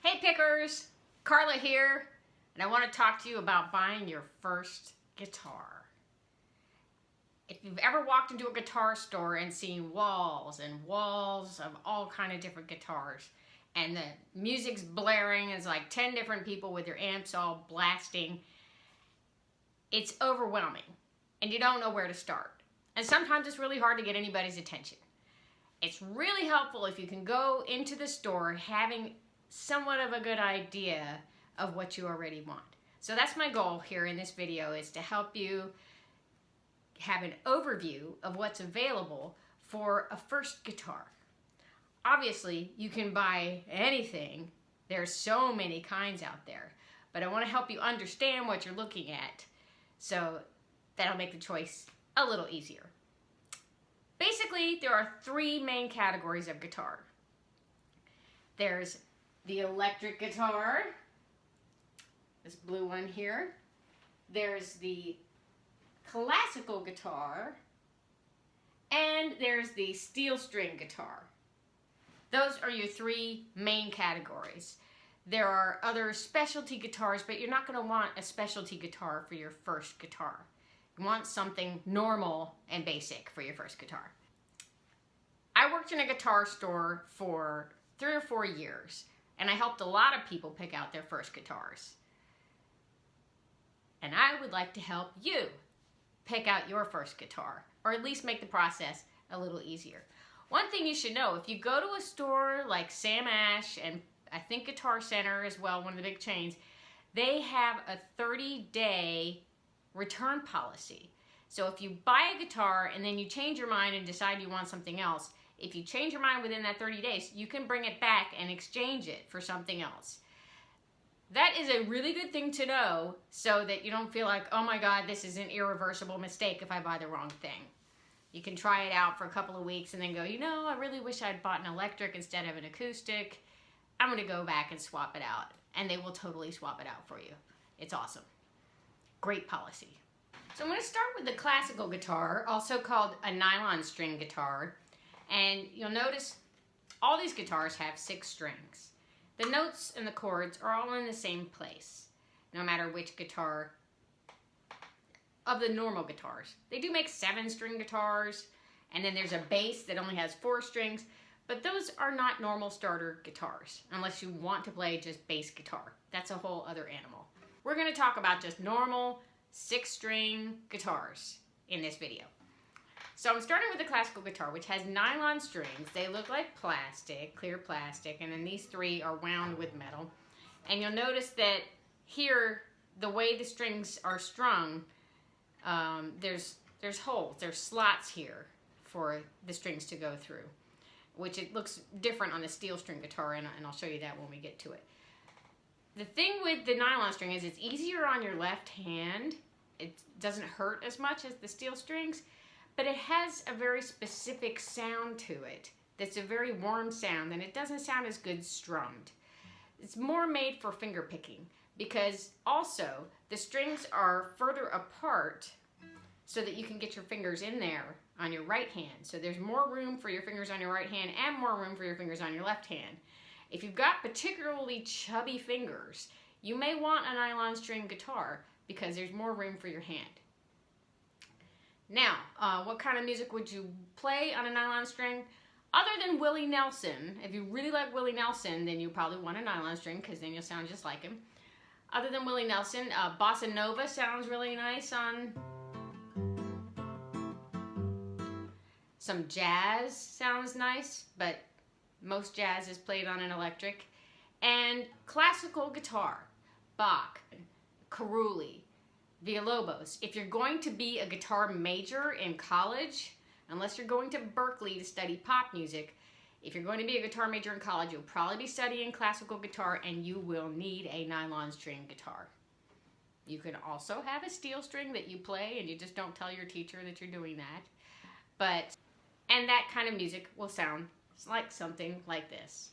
Hey pickers, Carla here, and I want to talk to you about buying your first guitar. If you've ever walked into a guitar store and seen walls and walls of all kind of different guitars, and the music's blaring, it's like 10 different people with their amps all blasting, it's overwhelming, and you don't know where to start. And sometimes it's really hard to get anybody's attention. It's really helpful if you can go into the store having somewhat of a good idea of what you already want. So that's my goal here in this video, is to help you have an overview of what's available for a first guitar. Obviously, you can buy anything. There's so many kinds out there, but I want to help you understand what you're looking at, so that'll make the choice a little easier. Basically, there are three main categories of guitar. There's the electric guitar, this blue one here. There's the classical guitar, and there's the steel string guitar. Those are your three main categories. There are other specialty guitars, but you're not going to want a specialty guitar for your first guitar. You want something normal and basic for your first guitar. I worked in a guitar store for 3 or 4 years, and I helped a lot of people pick out their first guitars. And I would like to help you pick out your first guitar, or at least make the process a little easier. One thing you should know, if you go to a store like Sam Ash, and I think Guitar Center as well, one of the big chains, they have a 30-day return policy. So if you buy a guitar and then you change your mind and decide you want something else, if you change your mind within that 30 days, you can bring it back and exchange it for something else. That is a really good thing to know, so that you don't feel like, oh my God, this is an irreversible mistake if I buy the wrong thing. You can try it out for a couple of weeks and then go, you know, I really wish I'd bought an electric instead of an acoustic. I'm gonna go back and swap it out. And they will totally swap it out for you. It's awesome. Great policy. So I'm gonna start with the classical guitar, also called a nylon string guitar. And you'll notice all these guitars have 6 strings. The notes and the chords are all in the same place, no matter which guitar of the normal guitars. They do make 7-string guitars, and then there's a bass that only has 4 strings, but those are not normal starter guitars, unless you want to play just bass guitar. That's a whole other animal. We're gonna talk about just normal 6-string guitars in this video. So I'm starting with the classical guitar, which has nylon strings. They look like plastic, clear plastic, and then these 3 are wound with metal. And you'll notice that here, the way the strings are strung, there's holes, there's slots here for the strings to go through, which it looks different on the steel string guitar, and I'll show you that when we get to it. The thing with the nylon string is it's easier on your left hand. It doesn't hurt as much as the steel strings, but it has a very specific sound to it that's a very warm sound, and it doesn't sound as good strummed. It's more made for finger picking, because also the strings are further apart so that you can get your fingers in there on your right hand. So there's more room for your fingers on your right hand and more room for your fingers on your left hand. If you've got particularly chubby fingers, you may want a nylon string guitar because there's more room for your hand. Now, what kind of music would you play on a nylon string? Other than Willie Nelson, if you really like Willie Nelson, then you probably want a nylon string, because then you'll sound just like him. Other than Willie Nelson, bossa nova sounds really nice on. Some jazz sounds nice, but most jazz is played on an electric. And classical guitar, Bach, Carulli, Villalobos. If you're going to be a guitar major in college, unless you're going to Berkeley to study pop music, if you're going to be a guitar major in college, you'll probably be studying classical guitar, and you will need a nylon string guitar. You can also have a steel string that you play, and you just don't tell your teacher that you're doing that. And that kind of music will sound like something like this.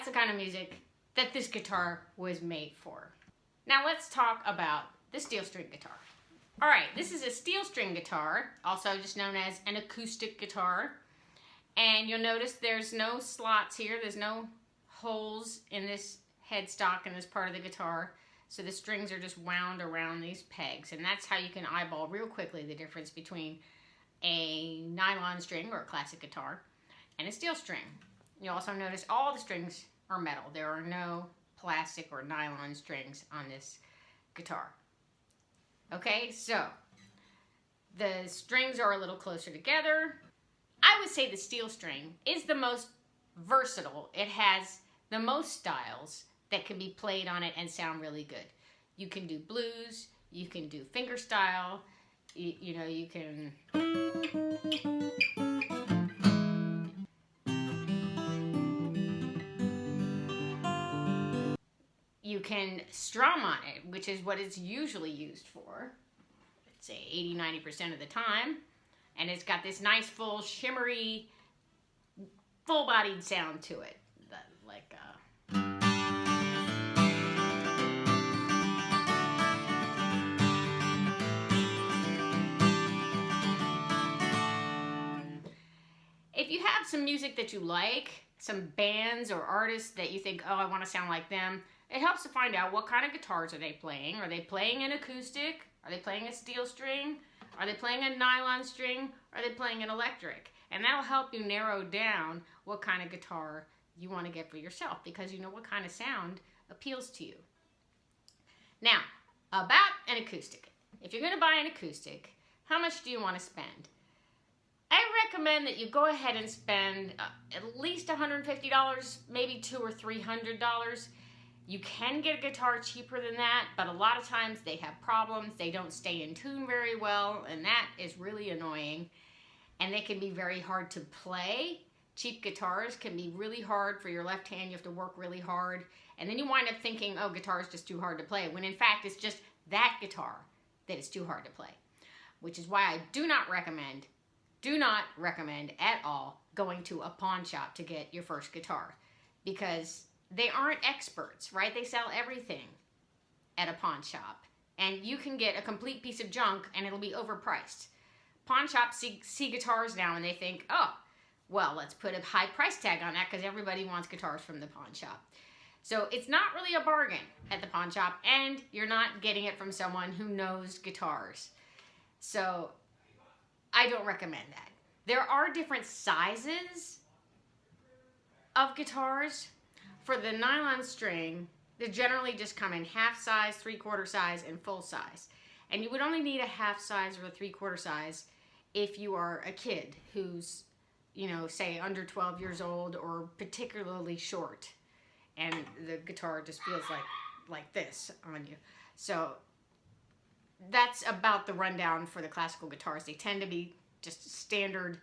the kind of music that this guitar was made for. Now let's talk about the steel string guitar. All right, this is a steel string guitar, also just known as an acoustic guitar. And you'll notice there's no slots here. There's no holes in this headstock in this part of the guitar. So the strings are just wound around these pegs. And that's how you can eyeball real quickly the difference between a nylon string or a classic guitar and a steel string. You'll also notice all the strings are metal. There are no plastic or nylon strings on this guitar. Okay, so the strings are a little closer together. I would say the steel string is the most versatile. It has the most styles that can be played on it and sound really good. You can do blues, you can do finger style, you know, you can... You can strum on it, which is what it's usually used for, let's say 80-90% of the time. And it's got this nice, full, shimmery, full-bodied sound to it. Like, if you have some music that you like, some bands or artists that you think, oh, I want to sound like them, it helps to find out what kind of guitars are they playing. Are they playing an acoustic? Are they playing a steel string? Are they playing a nylon string? Are they playing an electric? And that'll help you narrow down what kind of guitar you want to get for yourself, because you know what kind of sound appeals to you. Now, about an acoustic. If you're going to buy an acoustic, how much do you want to spend? I recommend that you go ahead and spend at least $150, maybe $200 or $300. You can get a guitar cheaper than that, but a lot of times they have problems. They don't stay in tune very well, and that is really annoying. And they can be very hard to play. Cheap guitars can be really hard for your left hand. You have to work really hard. And then you wind up thinking, oh, guitar is just too hard to play, when in fact it's just that guitar that is too hard to play. Which is why I do not recommend at all going to a pawn shop to get your first guitar. Because they aren't experts, right? They sell everything at a pawn shop. And you can get a complete piece of junk and it'll be overpriced. Pawn shops see guitars now and they think, oh, well, let's put a high price tag on that because everybody wants guitars from the pawn shop. So it's not really a bargain at the pawn shop, and you're not getting it from someone who knows guitars. So I don't recommend that. There are different sizes of guitars. For the nylon string, they generally just come in half size, 3/4 size, and full size. And you would only need a half size or a 3/4 size if you are a kid who's, you know, say under 12 years old or particularly short. And the guitar just feels like this on you. So that's about the rundown for the classical guitars. They tend to be just standard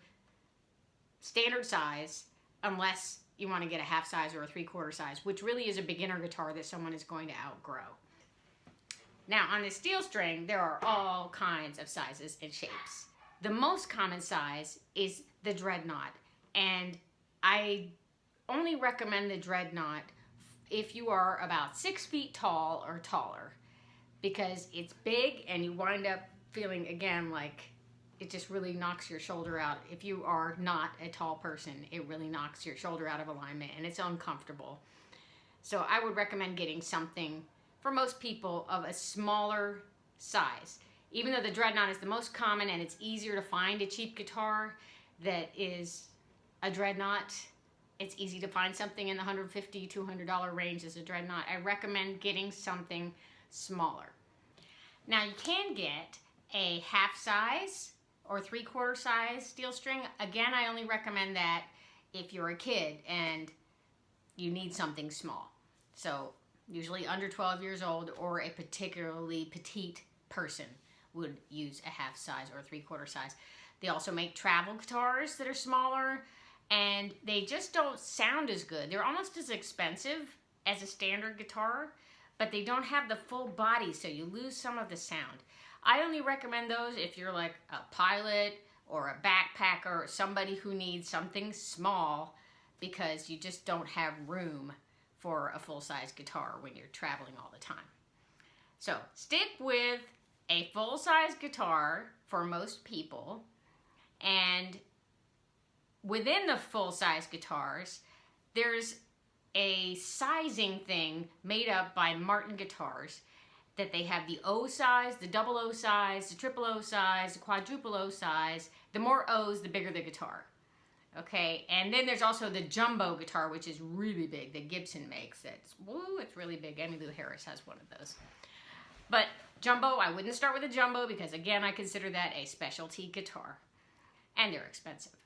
size, unless you want to get a half size or a 3/4 size, which really is a beginner guitar that someone is going to outgrow. Now, on the steel string, there are all kinds of sizes and shapes. The most common size is the dreadnought, and I only recommend the dreadnought if you are about 6 feet tall or taller, because it's big and you wind up feeling, again, like it just really knocks your shoulder out. If you are not a tall person, it really knocks your shoulder out of alignment and it's uncomfortable. So I would recommend getting something, for most people, of a smaller size. Even though the dreadnought is the most common and it's easier to find a cheap guitar that is a dreadnought, it's easy to find something in the $150, $200 range as a dreadnought. I recommend getting something smaller. Now, you can get a half size or 3/4 size steel string. Again, I only recommend that if you're a kid and you need something small. So usually under 12 years old or a particularly petite person would use a half size or 3/4 size. They also make travel guitars that are smaller, and they just don't sound as good. They're almost as expensive as a standard guitar, but they don't have the full body, so you lose some of the sound. I only recommend those if you're like a pilot or a backpacker or somebody who needs something small because you just don't have room for a full-size guitar when you're traveling all the time. So stick with a full-size guitar for most people, and within the full-size guitars, there's a sizing thing made up by Martin Guitars that they have the O size, the double O size, the triple O size, the quadruple O size. The more O's, the bigger the guitar. Okay, and then there's also the jumbo guitar, which is really big, that Gibson makes. It's really big. Emmylou Harris has one of those. But jumbo, I wouldn't start with a jumbo because, again, I consider that a specialty guitar. And they're expensive.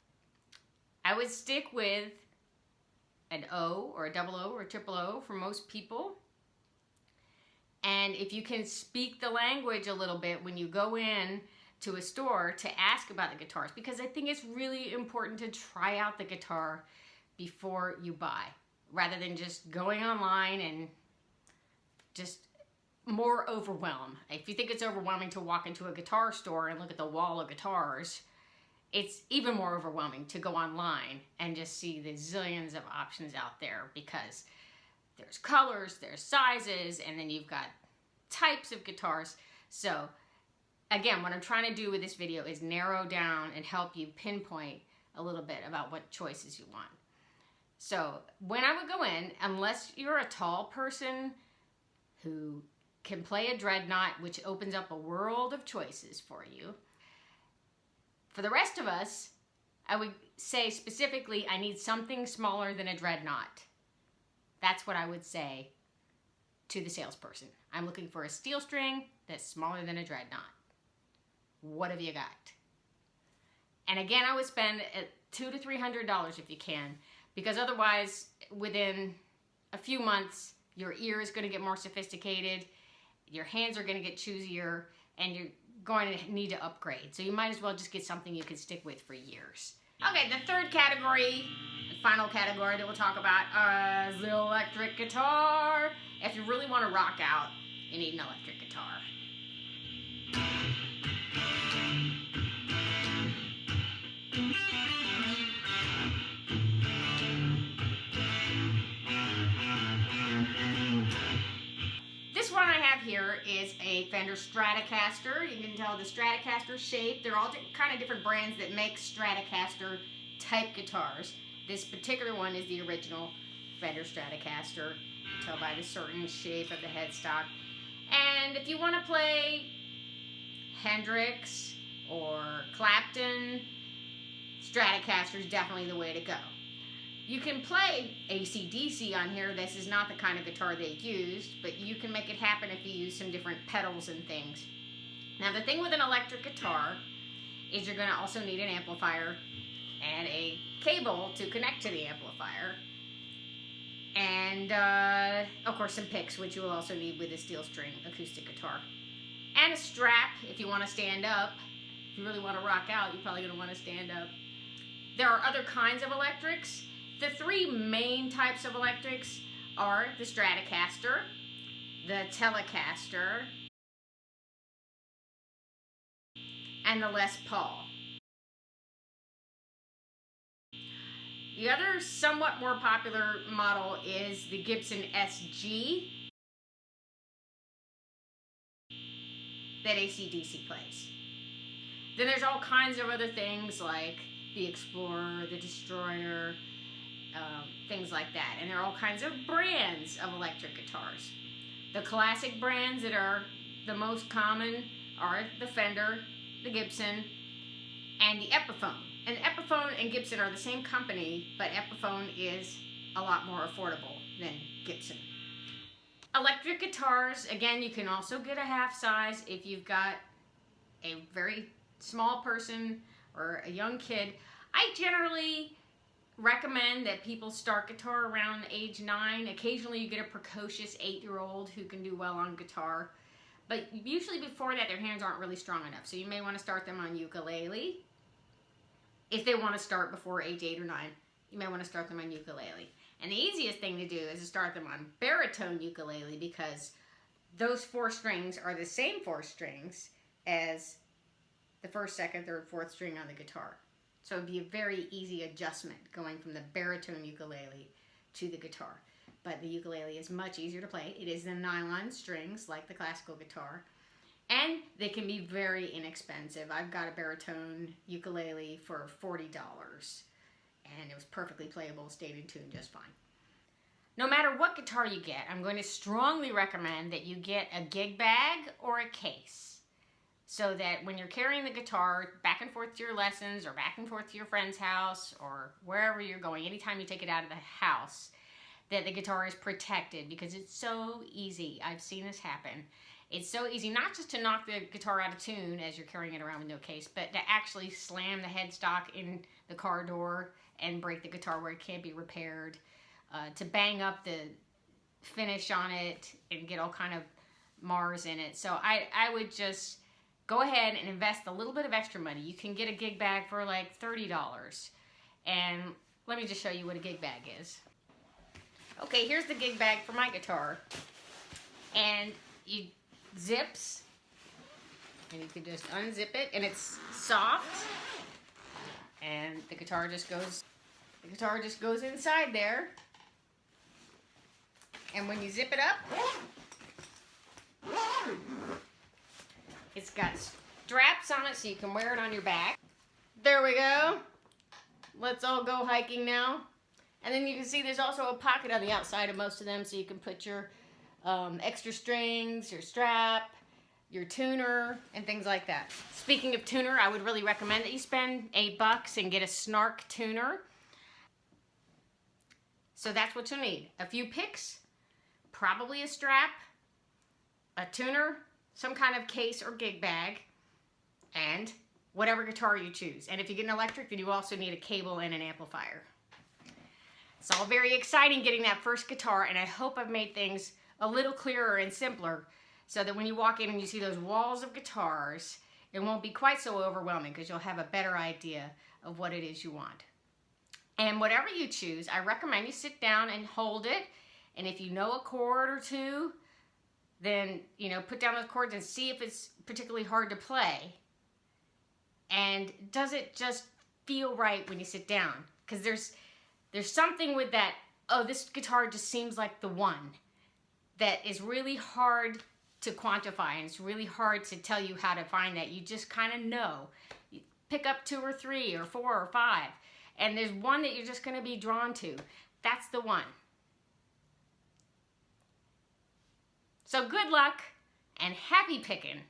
I would stick with an O or a double O or a triple O for most people. And if you can speak the language a little bit when you go in to a store to ask about the guitars, because I think it's really important to try out the guitar before you buy, rather than just going online and just more overwhelmed. If you think it's overwhelming to walk into a guitar store and look at the wall of guitars, it's even more overwhelming to go online and just see the zillions of options out there, because there's colors, there's sizes, and then you've got types of guitars. So again, what I'm trying to do with this video is narrow down and help you pinpoint a little bit about what choices you want. So when I would go in, unless you're a tall person who can play a dreadnought, which opens up a world of choices for you, for the rest of us, I would say specifically, I need something smaller than a dreadnought. That's what I would say to the salesperson. I'm looking for a steel string that's smaller than a dreadnought. What have you got? And again, I would spend $200 to $300 if you can, because otherwise, within a few months, your ear is going to get more sophisticated, your hands are going to get choosier, and you're going to need to upgrade. So you might as well just get something you can stick with for years. Okay, the third category, the final category that we'll talk about, is the electric guitar. If you really want to rock out, you need an electric guitar. This one I have here is a Fender Stratocaster. You can tell the Stratocaster shape. They're all kind of different brands that make Stratocaster type guitars. This particular one is the original Fender Stratocaster. You can tell by the certain shape of the headstock. And if you want to play Hendrix or Clapton, Stratocaster is definitely the way to go. You can play AC/DC on here. This is not the kind of guitar they used, but you can make it happen if you use some different pedals and things. Now, the thing with an electric guitar is you're going to also need an amplifier and a cable to connect to the amplifier. And, of course, some picks, which you will also need with a steel string acoustic guitar. And a strap if you want to stand up. If you really want to rock out, you're probably going to want to stand up. There are other kinds of electrics. The three main types of electrics are the Stratocaster, the Telecaster, and the Les Paul. The other somewhat more popular model is the Gibson SG that AC/DC plays. Then there's all kinds of other things like the Explorer, the Destroyer, things like that. And there are all kinds of brands of electric guitars. The classic brands that are the most common are the Fender, the Gibson, and the Epiphone. And Epiphone and Gibson are the same company, but Epiphone is a lot more affordable than Gibson. Electric guitars, again, you can also get a half size if you've got a very small person or a young kid. I generally recommend that people start guitar around age 9. Occasionally you get a precocious 8-year-old who can do well on guitar. But usually before that, their hands aren't really strong enough. So you may want to start them on ukulele. If they want to start before age 8 or 9, you may want to start them on ukulele. And the easiest thing to do is to start them on baritone ukulele, because those 4 strings are the same 4 strings as the 1st, 2nd, 3rd, 4th string on the guitar. So it would be a very easy adjustment going from the baritone ukulele to the guitar. but the ukulele is much easier to play. It is the nylon strings like the classical guitar, and they can be very inexpensive. I've got a baritone ukulele for $40, and it was perfectly playable, stayed in tune just fine. No matter what guitar you get, I'm going to strongly recommend that you get a gig bag or a case, so that when you're carrying the guitar back and forth to your lessons or back and forth to your friend's house or wherever you're going, anytime you take it out of the house, that the guitar is protected, because it's so easy. I've seen this happen. It's so easy not just to knock the guitar out of tune as you're carrying it around with no case, but to actually slam the headstock in the car door and break the guitar where it can't be repaired, to bang up the finish on it and get all kind of Mars in it. So I would just go ahead and invest a little bit of extra money. You can get a gig bag for like $30. And let me just show you what a gig bag is. Okay, here's the gig bag for my guitar. And it zips, and you can just unzip it, and it's soft. And the guitar just goes inside there. And when you zip it up, it's got straps on it so you can wear it on your back. There we go. Let's all go hiking now. And then you can see there's also a pocket on the outside of most of them, so you can put your extra strings, your strap, your tuner, and things like that. Speaking of tuner, I would really recommend that you spend $8 and get a Snark tuner. So that's what you'll need. A few picks, probably a strap, a tuner, some kind of case or gig bag, and whatever guitar you choose. And if you get an electric, then you also need a cable and an amplifier. It's all very exciting getting that first guitar, and I hope I've made things a little clearer and simpler so that when you walk in and you see those walls of guitars, it won't be quite so overwhelming, because you'll have a better idea of what it is you want. And whatever you choose, I recommend you sit down and hold it, and if you know a chord or two, then, put down those chords and see if it's particularly hard to play. And does it just feel right when you sit down? Because there's something with that, oh, this guitar just seems like the one, that is really hard to quantify, and it's really hard to tell you how to find that. You just kind of know. You pick up 2 or 3 or 4 or 5, and there's one that you're just going to be drawn to. That's the one. So good luck and happy picking.